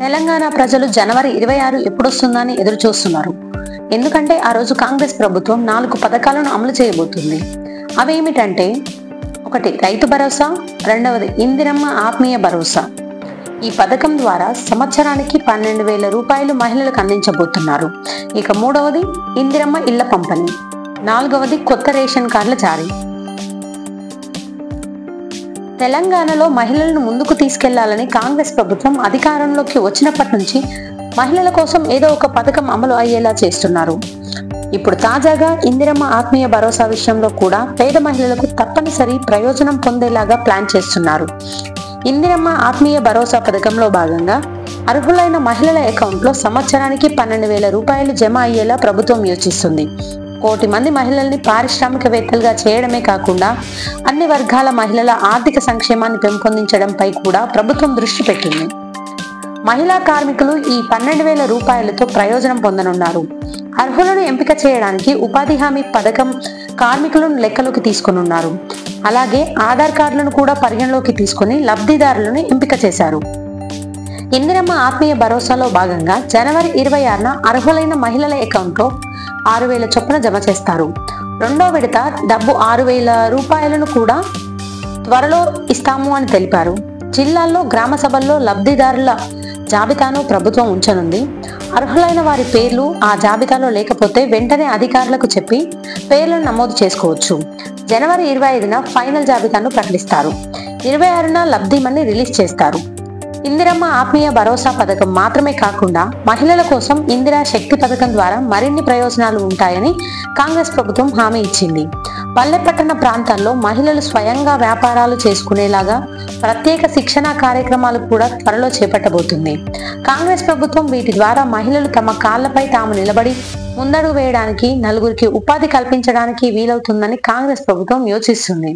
తెలంగాణ ప్రజలు జనవరి 26 ఎప్పుడొస్తుందని ఎదురు చూస్తున్నారు. ఎందుకంటే ఆ రోజు కాంగ్రెస్ ప్రభుత్వం 4 పథకాలను అమలు చేయబోతుంది. అవేమిటంటే, ఒకటి రైతు భరోసా, రెండవది ఇందిరమ్మ ఆత్మీయ భరోసా. ఈ పథకం ద్వారా సంవత్సరానికి 12,000 రూపాయలు మహిళలకు అందించబోతున్నారు. ఇక మూడవది ఇందిరమ్మ ఇళ్ల పంపిణీ, నాలుగవది కొత్త రేషన్ కార్డుల జారీ. తెలంగాణలో మహిళలను ముందుకు తీసుకెళ్లాలని కాంగ్రెస్ ప్రభుత్వం అధికారంలోకి వచ్చినప్పటి నుంచి మహిళల కోసం ఏదో ఒక పథకం అమలు అయ్యేలా చేస్తున్నారు. ఇప్పుడు తాజాగా ఇందిరమ్మ ఆత్మీయ భరోసా విషయంలో కూడా పేద మహిళలకు తప్పనిసరి ప్రయోజనం పొందేలాగా ప్లాన్ చేస్తున్నారు. ఇందిరమ్మ ఆత్మీయ భరోసా పథకంలో భాగంగా అర్హులైన మహిళల అకౌంట్లో సంవత్సరానికి 12,000 రూపాయలు జమ అయ్యేలా ప్రభుత్వం యోచిస్తుంది. 1 కోటి మంది మహిళల్ని పారిశ్రామికవేత్తలుగా చేయడమే కాకుండా అన్ని వర్గాల మహిళల ఆర్థిక సంక్షేమాన్ని పెంపొందించడంపై కూడా ప్రభుత్వం దృష్టి పెట్టింది. మహిళా కార్మికులు ఈ 12,000 రూపాయలతో ప్రయోజనం పొందనున్నారు. అర్హులను ఎంపిక చేయడానికి ఉపాధి హామీ పథకం కార్మికులను లెక్కలోకి తీసుకున్నారు. అలాగే ఆధార్ కార్డులను కూడా పరిగణలోకి తీసుకుని లబ్ధిదారులను ఎంపిక చేశారు. ఇందిరమ్మ ఆత్మీయ భరోసాలో భాగంగా జనవరి 26న అర్హులైన మహిళల అకౌంట్లో 6,000 చొప్పున జమ చేస్తారు. రెండో విడత డబ్బు 6,000 రూపాయలను కూడా త్వరలో ఇస్తాము అని తెలిపారు. జిల్లాల్లో గ్రామ సభల్లో లబ్ధిదారుల జాబితాను ప్రభుత్వం ఉంచనుంది. అర్హులైన వారి పేర్లు ఆ జాబితాలో లేకపోతే వెంటనే అధికారులకు చెప్పి పేర్లను నమోదు చేసుకోవచ్చు. జనవరి 25న ఫైనల్ జాబితాను ప్రకటిస్తారు. 26న లబ్ధిమని రిలీజ్ చేస్తారు. ఇందిరమ్మ ఆత్మీయ భరోసా పథకం మాత్రమే కాకుండా మహిళల కోసం ఇందిరా శక్తి పథకం ద్వారా మరిన్ని ప్రయోజనాలు ఉంటాయని కాంగ్రెస్ ప్రభుత్వం హామీ ఇచ్చింది. పల్లె పట్టణ ప్రాంతాల్లో మహిళలు స్వయంగా వ్యాపారాలు చేసుకునేలాగా ప్రత్యేక శిక్షణా కార్యక్రమాలు కూడా త్వరలో చేపట్టబోతుంది. కాంగ్రెస్ ప్రభుత్వం వీటి ద్వారా మహిళలు తమ కాళ్లపై తాము నిలబడి ముందడుగు వేయడానికి, నలుగురికి ఉపాధి కల్పించడానికి వీలవుతుందని కాంగ్రెస్ ప్రభుత్వం యోచిస్తుంది.